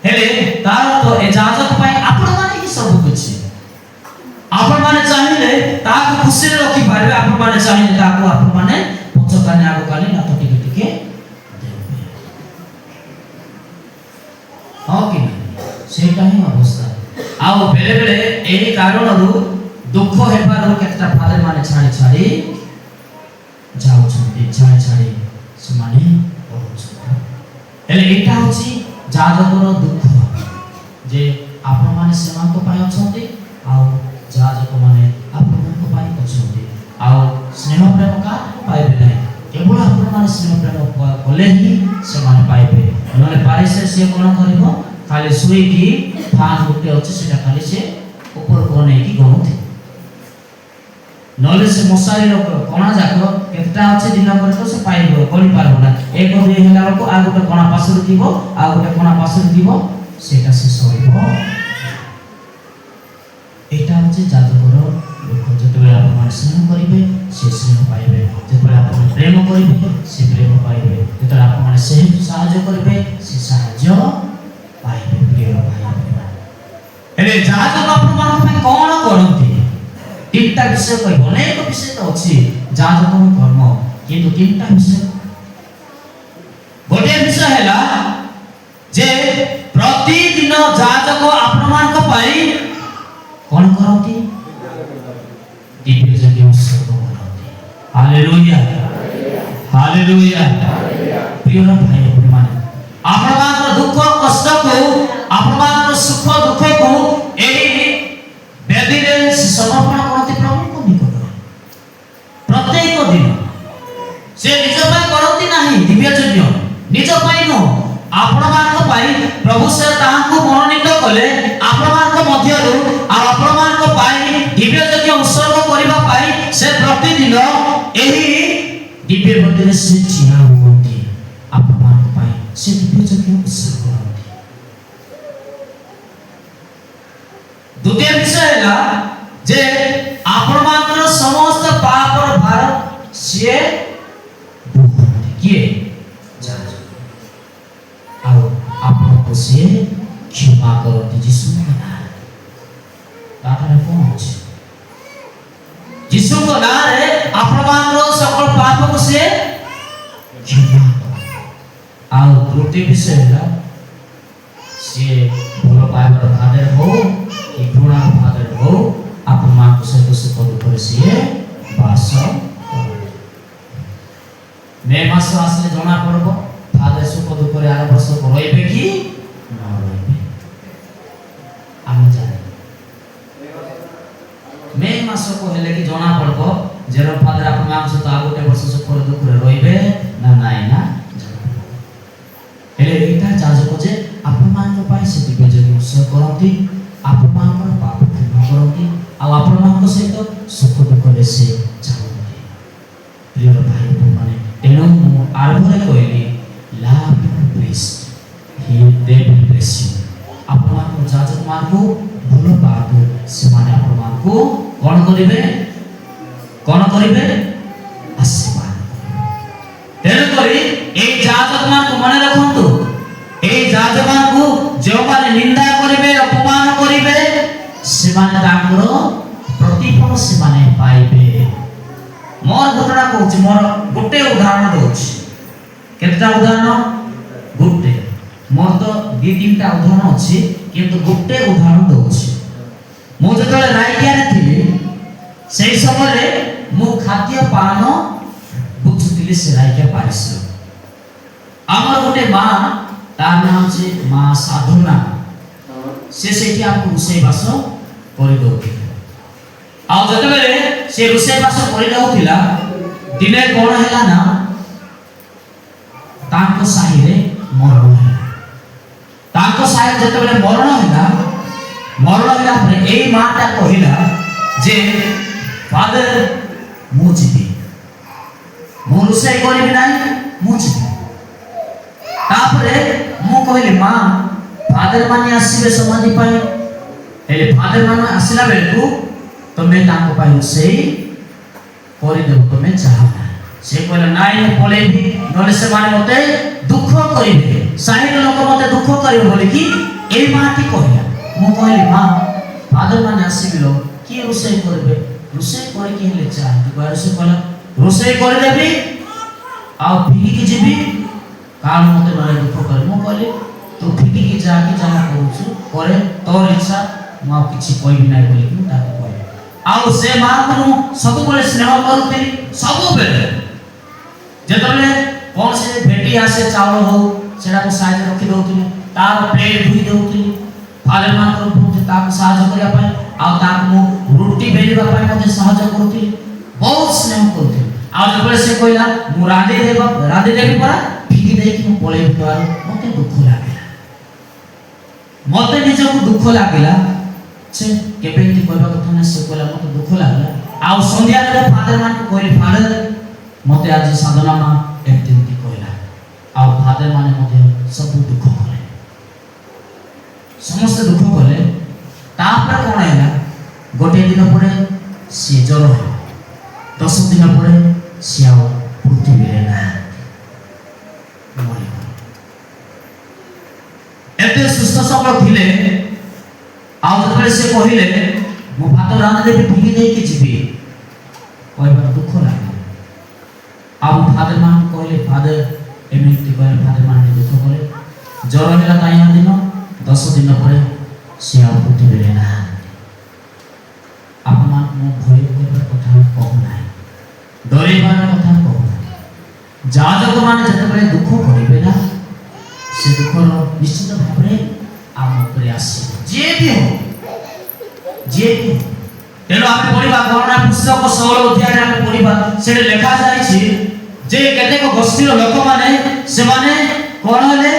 ହେଲେ ତାର ତ ଏ ଯାଜକ ପାଇଁ ଆପଣମାନେ ହିଁ ସବୁ କିଛି। ଆପଣମାନେ ଚାହିଁଲେ ତାକୁ ଖୁସିରେ ରଖିପାରିବେ, ଆପଣମାନେ ଚାହିଁଲେ ତାକୁ ଆପଣମାନେ ପଛ କାନି ଆଗ କାନି ନାତ ଟିକେ ଟିକେ ଦେବେ। ହଁ କି ନାହିଁ? ସେଇଟା ହିଁ ଅବସ୍ଥା। ଆଉ ବେଳେ ବେଳେ ଏହି କାରଣରୁ ଦୁଃଖ ହେବାରୁ କେତେଟା ଫାଦର ମାନେ ଛାଡ଼ି ଯାଉଛନ୍ତି, ଛାଡ଼ି ସେମାନେ ପଢୁଛନ୍ତି। ହେଲେ ଏଇଟା ହଉଛି ଯାଜକର ଦୁଃଖ ଯେ ଆପଣମାନେ ସେମାନଙ୍କ ପାଇଁ ଅଛନ୍ତି ଆଉ ଯାଜକ ମାନେ ଆପଣମାନଙ୍କ ପାଇଁ ଅଛନ୍ତି। ଆଉ ସ୍ନେହ ପ୍ରେମ କାହାକୁ ପାଇବେ ନାହିଁ, କେବଳ ଆପଣମାନେ ସ୍ନେହ ପ୍ରେମ କଲେ ହିଁ ସେମାନେ ପାଇବେ। ନହେଲେ ପାରିସେ ସିଏ କ'ଣ କରିବ? ଖାଲି ଶୋଇକି ଫାନ୍ ଗୋଟେ ଅଛି ସେଟା ଖାଲି ସେ ଉପରକୁ ନେଇକି ଗଣୁଥିବ। ନହେଲେ ସେ ମଶାରୀର କଣା ଯାକ କେତେଟା ଅଛି ଦିନ ପରେ ତ ସେ ପାଇବ ଗଣି ପାରିବ ନା। 1 2 ହେଲା ବେଳକୁ ଆଉ ଗୋଟେ କଣା ପାଶରେ ଥିବ, ଆଉ ଗୋଟେ କଣା ପାଶରେ ଥିବ, ସେଇଟା ସେ ସରିବ। ଏଇଟା ହଉଛି ଯାଜକର ଲୋକ। ଯେତେବେଳେ ଆପଣମାନେ ସ୍ନେହ କରିବେ ସେ ସ୍ନେହ ପାଇବେ, ଯେତେବେଳେ ଆପଣ ପ୍ରେମ କରିବେ ସେ ପ୍ରେମ ପାଇବେ, ଯେତେବେଳେ ଆପଣମାନେ ସାହାଯ୍ୟ କରିବେ ସେ ସାହାଯ୍ୟ ପାଇବେ। ପ୍ରିୟ ଭାଇ, ହେଲେ ଯାଜକ ଆପଣମାନଙ୍କ ପାଇଁ କ'ଣ କରନ୍ତି? 3ଟା ବିଷୟ କହିବ। ଅନେକ ବିଷୟ ତ ଅଛି ଯାଜକଙ୍କ କର୍ମ, କିନ୍ତୁ 3ଟା ବିଷୟ। ଗୋଟିଏ ବିଷୟ ହେଲା ଯେ ପ୍ରତିଦିନ ଯାଜକ ଆପଣମାନଙ୍କ ପାଇଁ କ'ଣ କରନ୍ତି? ଦିବ୍ୟ ଯଜ୍ଞ ଉତ୍ସର୍ଗ କରନ୍ତି। Hallelujah, hallelujah. ପ୍ରିୟ ଭାଇ ଭଉଣୀମାନେ, ଆପଣମାନଙ୍କର ଦୁଃଖ କଷ୍ଟକୁ, ଆପଣମାନଙ୍କର ସୁଖ ଦୁଃଖକୁ ଏହି ବେଦୀରେ ସମର୍ପଣ କରନ୍ତି ପ୍ରଭୁଙ୍କ ନିକଟରେ। ପ୍ରତ୍ୟେକ ଦିନ ସେ ନିଜ ପାଇଁ କରନ୍ତି ନାହିଁ ଦିବ୍ୟ ଯଜ୍ଞ, ନିଜ ପାଇଁ ନୁହଁ, ଆପଣମାନଙ୍କ ପାଇଁ। ପ୍ରଭୁ ସେ ତାହାଙ୍କୁ ମନୋନୀତ କଲେ ଆପଣମାନଙ୍କ ମଧ୍ୟରୁ, ଆଉ ଆପଣମାନଙ୍କ ପାଇଁ ଦିବ୍ୟ ଯଜ୍ଞ ଉତ୍ସର୍ଗ କରିବା ପାଇଁ ସେ ପ୍ରତିଦିନ ଏହି ଦିବ୍ୟ ବେଦୀରେ ସେ ଠିଆ ହୁଅନ୍ତି। ଆପଣମାନଙ୍କ ପାଇଁ ସେ ଦିବ୍ୟ ଯଜ୍ଞ ଉତ୍ସର୍ଗ କରନ୍ତି। ଦ୍ୱିତୀୟ ବିଷୟ ହେଲା ଯେ ଆପଣମାନଙ୍କର ସମସ୍ତ ପାପର ଭାର ସିଏ ବୁଝନ୍ତି। କିଏ? ଯାଜକ। ଆଉ ଆପଣଙ୍କୁ ସିଏ କ୍ଷମା କରନ୍ତି ଯୀଶୁଙ୍କ ନାଁରେ। ତାଠାରେ କ'ଣ ଅଛି? ଯୀଶୁଙ୍କ ନାଁରେ ଆପଣମାନଙ୍କର ସକଳ ପାପକୁ ସିଏ କ୍ଷମା କରନ୍ତି। ଆଉ ତୃତୀୟ ବିଷୟ ହେଲା ସିଏ ଭଲ ପାଇବାର ଭାବରେ ହଉ କି ଘୃଣାର ଭାବରେ ହଉ ଆପଣମାନଙ୍କ ସହିତ ସୁଖ ଦୁଃଖରେ ସିଏ ବାସ କରନ୍ତି। ମେ ମାସ ଆସିଲେ ଜଣା ପଡ଼ିବ ଫାଦର ସୁଖ ଦୁଃଖରେ ଆର ବର୍ଷକୁ ରହିବେ କି ନ ରହିବେ। ଆମେ ଜାଣିବୁ ମେ ମାସକୁ ହେଲେ କି ଜଣା ପଡ଼ିବ ଯେ ଫାଦର ଆପଣମାନଙ୍କ ସହିତ ଆଉ ଗୋଟେ ବର୍ଷ ସୁଖ ଦୁଃଖରେ ରହିବେ ନା ନାଇଁ ନା। ହେଲେ ଏଇଟା ଯାଜକ ଯେ ଆପଣମାନଙ୍କ ପାଇଁ ସେ ଦିବ୍ୟ ଯଜ୍ଞ ଉତ୍ସର୍ଗ କରନ୍ତି, ଆପଣମାନଙ୍କର ପାପ କ୍ଷମା କରନ୍ତି, ଆଉ ଆପଣମାନଙ୍କ ସହିତ ସୁଖ ଦୁଃଖରେ ସେ ଚାହାନ୍ତି। ପ୍ରିୟ ଭାଇ ଭଉଣୀମାନେ, ତେଣୁ ମୁଁ ଆରମ୍ଭରେ କହିଲି love your priest, they will bless you। ଆପଣମାନଙ୍କ ଯାଜକମାନଙ୍କୁ ଭଲ ପାଆନ୍ତୁ, ସେମାନେ ଆପଣମାନଙ୍କୁ କ'ଣ କରିବେ? ଆଶୀର୍ବାଦ କରିବେ। ତେଣୁକରି এই ଯାଜକମାନଙ୍କୁ ମନେ ରଖନ୍ତୁ, এই ଯାଜକମାନଙ୍କୁ ଯେଉଁମାନେ ନିନ୍ଦା କରିବେ, ଅପମାନ କରିବେ, ସେମାନେ ତାଙ୍କର ପ୍ରତିଫଳ ସେମାନେ ପାଇବେ। ମୋର ଘଟଣା କହୁଛି, ମୋର ଗୋଟେ ଉଦାହରଣ ଦଉଛି। କେତେଟା ଉଦାହରଣ? ଗୋଟେ। ମୋର ତ 2-3ଟା ଉଦାହରଣ ଅଛି, କିନ୍ତୁ ଗୋଟେ ଉଦାହରଣ ଦଉଛି। ମୁଁ ଯେତେବେଳେ ରାଇକିଆରେ ଥିଲି সেই ସମୟରେ ମୁଁ ଖାଦ୍ୟ ପାନ ବୁଝୁଥିଲି ସେ ରାଇକିଆ ପାରିଶ୍ର। ଆମର ଗୋଟେ ମା, ତାର ନାଁ ହେଉଛି ମା ସାଧନା, ସେ ସେଇଠି ଆମକୁ ରୋଷେଇବାସ କରିଦେଉଥିଲେ। ଆଉ ଯେତେବେଳେ ସେ ରୋଷେଇବାସ କରିଦେଉଥିଲା, ଦିନେ କ'ଣ ହେଲା ନା ତାଙ୍କ ସାହିରେ ମରଣ ହେଲା। ତାଙ୍କ ସାହିରେ ଯେତେବେଳେ ମରଣ ହେଲା, ମରଣ ହେଲା ପରେ ଏଇ ମାଟା କହିଲା ଯେ ଫାଦର ମୁଁ ଯିବି, ମୁଁ ରୋଷେଇ କରିବି ନାହିଁ, ମୁଁ ଯିବି। ତାପରେ ମୁଁ କହିଲି ମା ଫାଦର ମାନେ ଆସିବେ ସମାଧି ପାଇଁ, ହେଲେ ଫାଦର ମାନେ ଆସିଲା ବେଳକୁ ତମେ ତାଙ୍କ ପାଇଁ ରୋଷେଇ କରିଦେବ, ତମେ ଚାହ। ସେ କହିଲା ନାଇଁ ମୁଁ ପଳେଇବି, ନହେଲେ ସେମାନେ ମତେ ଦୁଃଖ କରିବେ, ସାହିର ଲୋକ ମତେ ଦୁଃଖ କରିବେ ବୋଲିକି ଏଇ ମାଟି କହିଲା। ମୁଁ କହିଲି ମା ଫାଦର ମାନେ ଆସିବେ କିଏ ରୋଷେଇ କରିବେ, ରୋଷେଇ କରିକି ହେଲେ ଚାହ। ସେ କହିଲା ରୋଷେଇ କରିଦେବି ଆଉ ଫିକିକି ଯିବି, କାରଣ ମତେ ନହେଲେ ଦୁଃଖ କରେ। ମୁଁ କହିଲି ତୁ ଫିକିକି ଯାକି ଯାହା କରୁଛୁ କରେ, ତୋର ଇଚ୍ଛା, ମୁଁ ଆଉ କିଛି କହିବି ନାହିଁ ବୋଲିକି ମୁଁ ତାକୁ କହିଲି। ଆଉ ସେ ମାଆକୁ ମୁଁ ସବୁବେଳେ ସ୍ନେହ କରୁଥିଲି, ସବୁବେଳେ ଯେତେବେଳେ କୌଣସି ଭେଟି ଆସେ ଚାଉଳ ହଉ ସେଟାକୁ ସାହାଯ୍ୟ ରଖି ଦେଉଥିଲି, ତାର ପ୍ଲେଟ୍ ଧୋଇ ଦେଉଥିଲି, ଫାଦର ମାନଙ୍କର ତାକୁ ସାହାଯ୍ୟ କରିବା ପାଇଁ, ଆଉ ତାକୁ ମୁଁ ରୁଟି ବେଲିବା ପାଇଁ ମଧ୍ୟ ସାହାଯ୍ୟ କରୁଥିଲି, ବହୁତ ସ୍ନେହ କରୁଥିଲି। ଆଉ ଯେତେବେଳେ ସେ କହିଲା ମୁଁ ରାନ୍ଧିଦେବି ପରା, ଫିକି ଦେଇକି ମୁଁ ପଳେଇବି, ମତେ ଦୁଃଖ ଲାଗିଲା, ମତେ ନିଜକୁ ଦୁଃଖ ଲାଗିଲା। ସେ କେବେ ଏମିତି କହିବା କଥା ନାହିଁ, ସେ କହିଲା ମତେ ଦୁଃଖ ଲାଗିଲା। ଆଉ ସନ୍ଧ୍ୟାବେଳେ ଫାଦର ମାନଙ୍କୁ କହିଲି ଫାଦର ମତେ ଆଜି ସାଧନା ମା ଏମିତି ଏମିତି କହିଲା, ଆଉ ଫାଦର ମାନେ ମଧ୍ୟ ସବୁ ଦୁଃଖ କଲେ, ସମସ୍ତେ ଦୁଃଖ କଲେ। ତାପରେ କଣ ହେଲା, ଗୋଟିଏ ଦିନ ପରେ ସିଏ ଜ୍ୱର ହେଲା, 10 ଦିନ ପରେ ସିଏ ଆଉ ପୃଥିବୀରେ ନାହାନ୍ତି, ଏତେ ସୁସ୍ଥ ସବଳ ଥିଲେ। ଆଉ ଯେତେବେଳେ ସେ କହିଲେ ମୁଁ ଭାତ ରାନ୍ଧିଦେବି ଫିକି ଦେଇକି ଯିବି, କହିବାର ଦୁଃଖ ଲାଗିଲା। ଆଉ ଫାଦର ମାନଙ୍କୁ କହିଲେ ଫାଦର ଏମିତି କହିଲେ, ଫାଦର ମାନେ ଦୁଃଖ କଲେ। ଜ୍ୱର ହେଲା ତାଇନା ଦିନ, 10 ଦିନ ପରେ ସିଏ ଆଉ ପୃଥିବୀରେ ନାହାନ୍ତି। ଆପଣମାନଙ୍କୁ ମୁଁ ଭୟ କରିବାର କଥା କହୁନାହିଁ, ଡରିବାର କଥା କହୁନାହିଁ। ଯାଜକ ମାନେ ଯେତେବେଳେ ଦୁଃଖ କରିବେ ନା, ସେ ଦୁଃଖର ନିଶ୍ଚିତ ଭାବରେ ଆମ ଉପରେ ଆସିବ, ଯିଏ ବି ହଉ, ଯିଏ ବି ହଉ। ତେଣୁ ଆମେ ପଢିବା ଗଣନା ପୁସ୍ତକ 16 ଅଧ୍ୟାୟରେ ଆମେ ପଢିବା, ସେଠି ଲେଖା ଯାଇଛି ଯେ କେତେକ ଗୋଷ୍ଠୀର ଲୋକମାନେ ସେମାନେ କଣ ହେଲେ,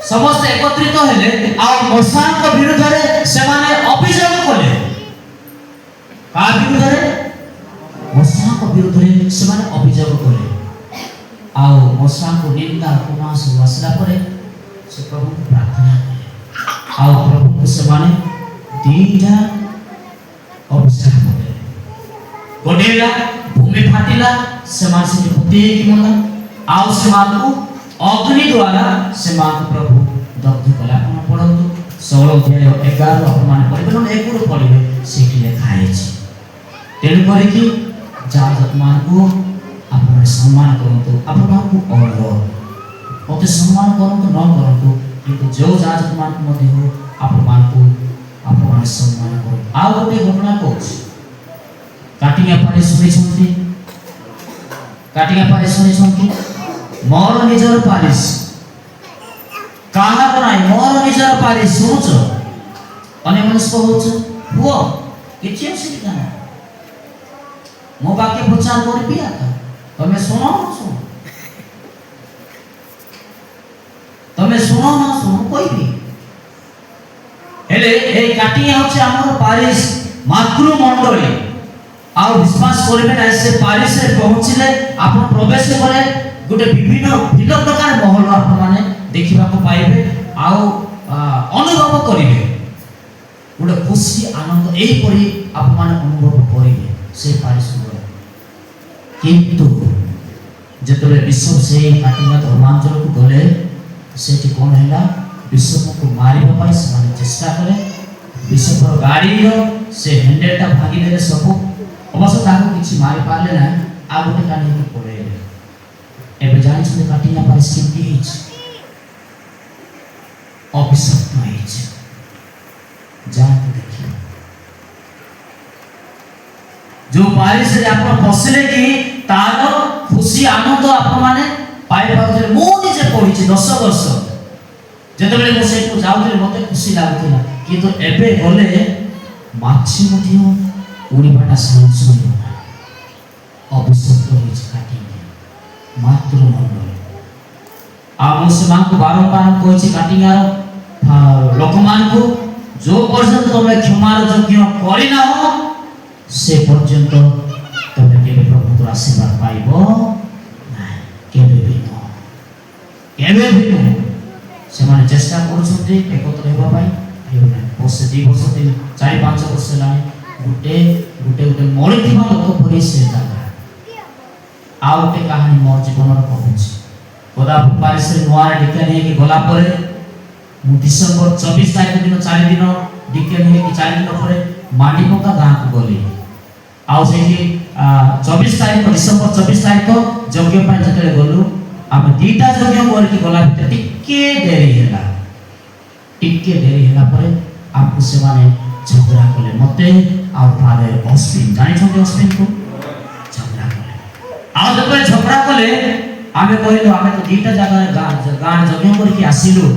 ସମସ୍ତେ ଏକତ୍ରିତ ହେଲେ ଆଉ ମଶାଙ୍କ ବିରୁଦ୍ଧରେ ସେମାନେ ଅଭିଯୋଗ କଲେ। କାହା ବିରୁଦ୍ଧରେ? ମଶାଙ୍କ ବିରୁଦ୍ଧରେ ସେମାନେ ଅଭିଯୋଗ କଲେ। ଆଉ ମଶାଙ୍କୁ ନିନ୍ଦା ଅପମାନ ସବୁ ଆସିଲା ପରେ ସେ ପ୍ରଭୁଙ୍କୁ ପ୍ରାର୍ଥନା କଲେ, ଆଉ ପ୍ରଭୁଙ୍କୁ ସେମାନେ 2ଟା ଅଭିଶାପ କଲେ। ଗୋଟିଏ ହେଲା ଭୂମି ଫାଟିଲା, ସେମାନେ ସେଠି ପୋତି ହେଇକି ମଲା, ଆଉ ସେମାନଙ୍କୁ ଅଗ୍ନି ଦ୍ୱାରା ସେମାନଙ୍କୁ ପ୍ରଭୁ ଦଗ୍ଧ କଲେ। ଆପଣ ପଢନ୍ତୁ 16 ଅଧ୍ୟାୟ 11 ଆପଣମାନେ ପଢିବେ, ନହେଲେ 1ରୁ ପଢିବେ, ସେଇଠି ଲେଖା ହେଇଛି। ତେଣୁ କରିକି ଯାଜକମାନଙ୍କୁ ଆପଣ ସମ୍ମାନ କରନ୍ତୁ, ଆପଣଙ୍କୁ ଅନୁରୋଧ, ମତେ ସମ୍ମାନ କରନ୍ତୁ ନ କରନ୍ତୁ, କିନ୍ତୁ ଯେଉଁ ଯାଜକମାନଙ୍କୁ ମଧ୍ୟ ଆପଣମାନେ ସମ୍ମାନ କରନ୍ତୁ। ଆଉ ଗୋଟେ ଘଟଣା କହୁଛି, କାଟିଙ୍ଗା ପାରି ଶୁଣିଛନ୍ତି, କାଟିଙ୍ଗା ପାରି ଶୁଣିଛନ୍ତି, ମୋର ନିଜର ପାରିଶ, କାହାର ନାହିଁ, ମୋର ନିଜର ପାରିଶ। ଶୁଣୁଛ, ଅନ୍ୟ ମନସ୍କ ହଉଛ, ହୁଅ, କିଛି ଅସୁବିଧା ନାହିଁ, ମୋ ବାକ୍ୟ ପ୍ରଚାର କରିବି, ତମେ ଶୁଣ ନ ଶୁଣ, ତମେ ଶୁଣ ନ ଶୁଣ କହିବି। ହେଲେ এই কাটিয়া হচ্ছে আমার পারিশ মাতৃমণ্ডলী। ଆଉ ବିଶ୍ୱାସ କରିବେ ନାହିଁ, ସେ ପାରିଶରେ ପହଞ୍ଚିଲେ ଆପଣ ପ୍ରବେଶ କଲେ ଗୋଟେ ଭିନ୍ନ ପ୍ରକାର ମହଲ ଆପଣମାନେ ଦେଖିବାକୁ ପାଇବେ, ଆଉ ଅନୁଭବ କରିବେ, ଗୋଟେ ଖୁସି ଆନନ୍ଦ ଏହିପରି ଆପଣମାନେ ଅନୁଭବ କରିବେ ସେ ପାରିଶରେ। କିନ୍ତୁ ଯେତେବେଳେ ବିଶପ ସେଇ କାଟିଙ୍ଗା ଧର୍ମାଞ୍ଚଳକୁ ଗଲେ, ସେଠି କ'ଣ ହେଲା, ବିଶପକୁ ମାରିବା ପାଇଁ ସେମାନେ ଚେଷ୍ଟା କଲେ। ବିଶପର ଗାଡ଼ିର ସେ ହ୍ୟାଣ୍ଡେଲଟା ଭାଙ୍ଗିଦେଲେ ସବୁ, ଅବଶ୍ୟ ତାକୁ କିଛି ମାରିପାରିଲେ ନାହିଁ, ଆଉ ଗୋଟେ କାଟିକି ପଳେଇଲେ। ଏବେ ଜାଣିଛନ୍ତି କାଟିଙ୍ଗା ପାରିଶ କେମିତି ହେଇଛି, ଅଭିଶପ୍ତ ହେଇଛି। ଯାଆନ୍ତୁ ଦେଖିବେ, ଯୋଉ ପାରିଶରେ ଆପଣ ପଶିଲେ କି ତାର ଖୁସି ଆନନ୍ଦ ଆପଣମାନେ ପାଇପାରୁଥିଲେ। ମୁଁ ନିଜେ ପଢିଛି 10 ବର୍ଷ, ଯେତେବେଳେ ମୁଁ ସେଇଠୁ ଯାଉଥିଲି ମତେ ଖୁସି ଲାଗୁଥିଲା, କିନ୍ତୁ ଏବେ ଗଲେ ମାଛି ମଧ୍ୟ ଉଡ଼ିବାଟା ସହଜ ନୁହେଁ। ଅଭିଶପ୍ତ ହେଇଛି କାଟିଙ୍ଗା ମାତୃମଣ୍ଡଳ। ଆଉ ମୁଁ ସେମାନଙ୍କୁ ବାରମ୍ବାର କହିଛି, କାଟିଙ୍ଗାର ଲୋକମାନଙ୍କୁ जो पर्यंत तुम्हें क्षमार योग्य करी ना हो से पर्यंत तुम्हें केबे प्रभुर आशीर्वाद पाइबो नाही केबे भी न केबे भी न से माने चेष्टा करूछन्ते एकत्र हेबा पाई हेउ ना वर्ष 2 वर्ष 3 4 5 वर्ष लाने गुटे गुटे गुटे मरिथिबा लोक परि से जागा आ गोटे कहानी मोर जीवन कहूछि कोदापुर पारिसरे नुआर डिका नहीं कि गला परे मु डिसेंबर 24 तारिख दिन 4 दिन डिके नहीं कि 4 दिन परे मांडीपका गाँ को गली आउ सेठी 24 तारिख डिसेंबर 24 तारिख यज्ञ पाई जतले गलु आमे दीटा यज्ञ करके गला भितर टिके देरी हैला परे आपको से माने झगड़ा कले मते आ फादर ऑस्टिन जानि छथि ऑस्टिन को झगड़ा कले आ जतले झगड़ा कले आमे कहलो आमे तो दीटा जगह गाँ यज्ञ करके आसिलु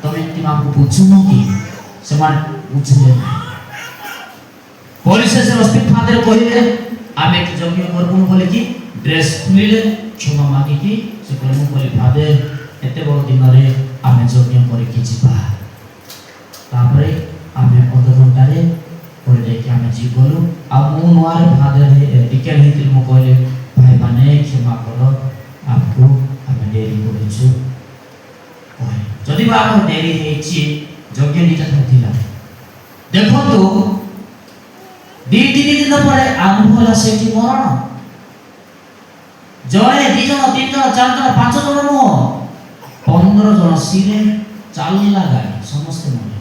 तमे एति माको बुझुनो कि से माने बुझले पुलिस से ऑस्टिन फादर कहले आमे कि यज्ञ करबो बोले कि ड्रेस खुलिले क्षमा मागी कि से कहले बोले फादर एते बड़ दिन रे आमे यज्ञ करके जिबा तापरे आमे अध घंटा रे करे देखि आमे जीवलु आ मु नोआर फादर टिके हेतिल मु कहले भाई माने क्षमा करो आपको आमे देरी करिछु कहले जदि बा हम देरी हेछि यज्ञ निटा थिला देखो तो 2-3 दिन परे आमुला सेठी मरण जणे 2 जण 3 जण 4 जण 5 जण नो 15 जण सिरे चालला गाड़ी समस्त मरे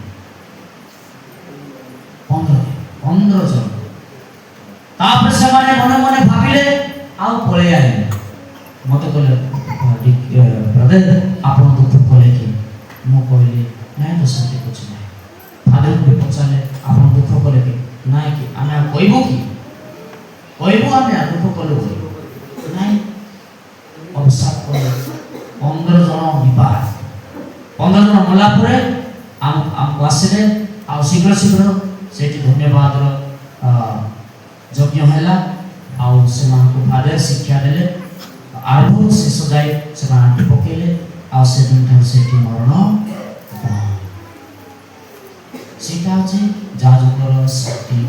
15 जण तापर से माने मने मने भाबिले आउ पळे आइले मते कहले ब्रदर आपन दुख कले कि मो कहले नाही तो संते कुछ नाही फादर को पचाले आपन दुख कले कि नाही कि आमे कहबो कि कहबो आमे दुख कले नाही अवसाद करे 15 जण विवाद 15 जण मला परे आम वासिले आ शीघ्र सेठी धन्यवाद यज्ञ हैला आ से मान को फादर शिक्षा देले आरभो से सजाई से मान पकेले आ से दिन धर सेठी मरण सीता जे जाजकर शक्ति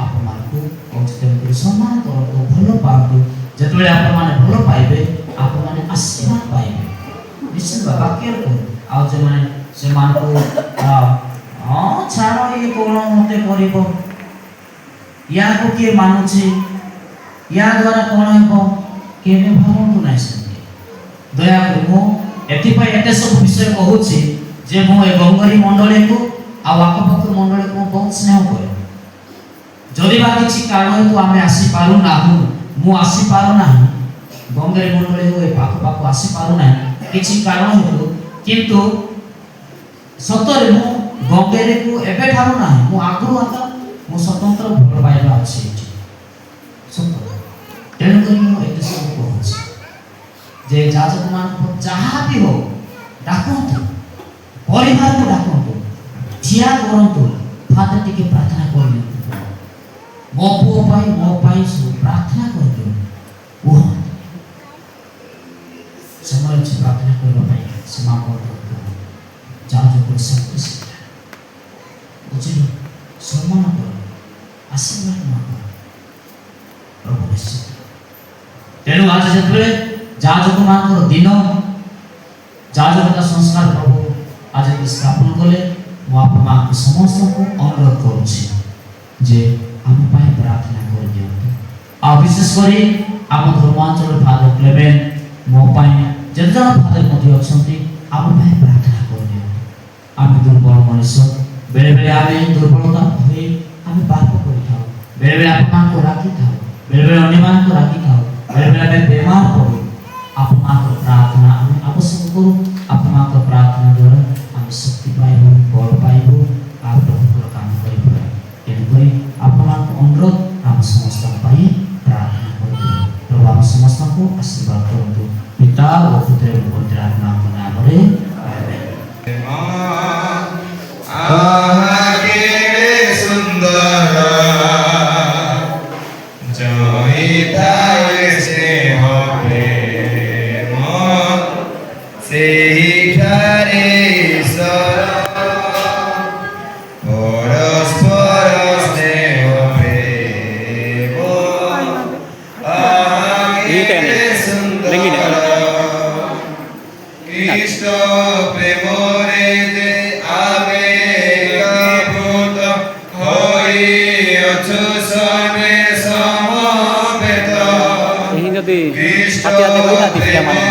आप मान को औचित्य को सम्मान करो भलो पाबो जतबे आप माने भलो पाइबे आप माने आशीर्वाद पाइबे निश्चित वाक्य को आ जे माने से मान को छाड़ो ये कोण मते करिबो या को के मानुछि या द्वारा कोण हेबो केने भावंतु नै सके दया करि मो एति पय एते सब विषय कहूछि जे मो ए गंगरी मंडली को आ वाकपक मंडली को बहुत स्नेह करे जदि बा किछि कारण हेतु आमे आसी पारु नाहु मु आसी पारु नाही गंगरी मंडली हो ए पाक आसी पारु नाही किछि कारण हेतु किंतु सतरे मु गंगेरे को एबे ठारो नाही मु आगु आता मु स्वतंत्र भल पाइबा अछि सत तेन करी मु एते सब कहछि जे जाजक मान को जहा भी हो डाकंतु परिवार को डाकंतु जिया करंतु फादर टिके प्रार्थना करले मो पाई सु प्रार्थना करले ओ समय से प्रार्थना करबा पाई समापन जाजक को शक्ति बुझिलो सम्मान करो आशीर्वाद मागो प्रभु निश्चित तेणु आज जतबे जाजक मानकर दिन जाजकता संस्कार प्रभु आज स्थापन कले मो आप मान समस्त को अनुरोध करूछि जे हम पाए प्रार्थना कर दियौ आ विशेष करी आम धर्मांचल फादर क्लेमेन मो पाए जन फादर मध्ये अछंती आम पाए प्रार्थना कर दियौ आम दुर्बल मनुष्य बेले बेले आमे दुर्बलता होई आमे पाप करि थाओ बेले बेले अपमान को राखी थाओ बेले बेले अन्यमान को राखी थाओ बेले बेले आमे बीमार पड़ो अपमान को प्रार्थना आमे आवश्यक करू अपमान को प्रार्थना द्वारा आमे शक्ति पाइबो बल पाइबो आ प्रभुर काम करिबो एन करी अपमान को अनुरोध हम समस्त पाई प्रार्थना करू प्रभु हम समस्त को आशीर्वाद करନ୍ତୁ पिता और पुत्र और पवित्र आत्मा के नाम रे आहा केड़े सुंदर जहिताए स्नेह प्रेम सेही ठारे ईश्वर और যদি হাতে হাতে করি না দিচ্ছি আমার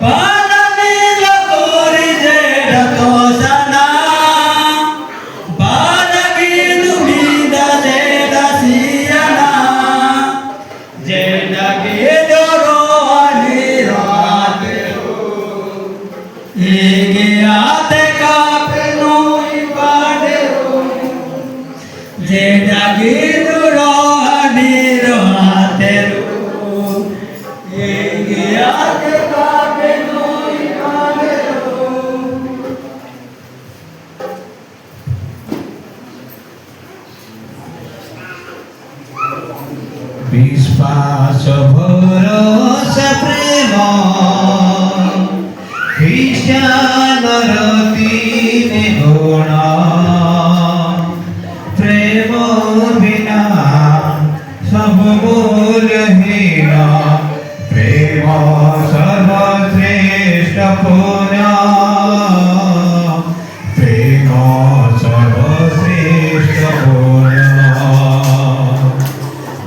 Para mí lo যে জাগি দুরানির হাতের এগিয়াতে কাবে নই কাবে विश्वास भरोसा प्रेम ख्रिस्टान तीन गुण प्रेम बिना सब मूल्यहीन प्रेम सर्वश्रेष्ठ पुण्य प्रेम सर्वश्रेष्ठ पुण्य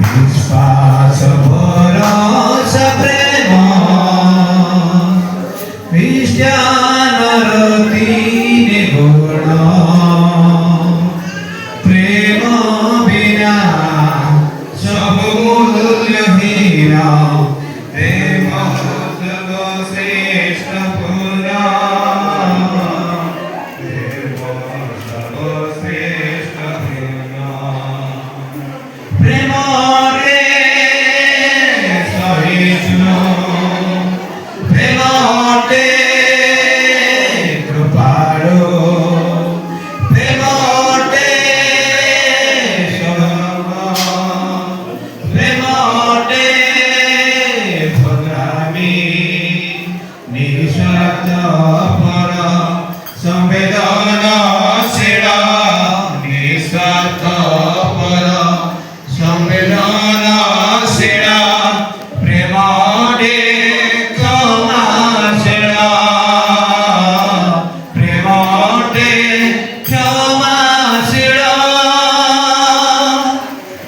विश्वास भरोसा प्रेम ख्रिस्टानर तीन गुण प्रेम बिना सब मूल्यहीन प्रेम सर्वश्रेष्ठ पुण्य प्रेम सर्वश्रेष्ठ पुण्य प्रेम रे सहिष्णु प्रेम रे कृपाळु प्रेम रे क्षम प्रेम रे भद्रामी निस्वार्थ पर संवेदनशील निस्वार्थ पर संवेदनशील प्रेम रे क्षमाशील प्रेम रे क्षमाशील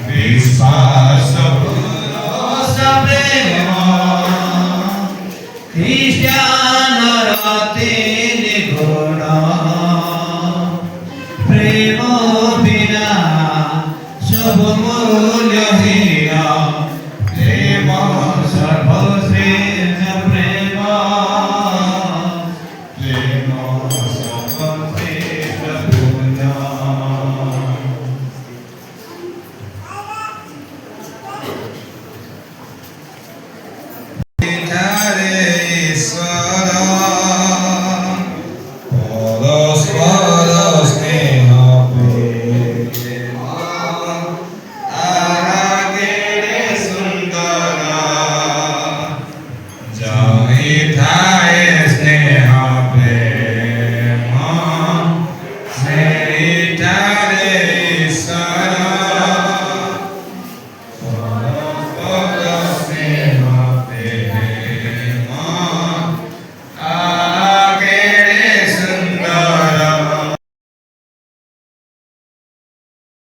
विश्वास भरोसा प्रेम ख्रिस्टानर तीन गुण प्रेम बिना सब मूल्यहीन प्रेम सर्व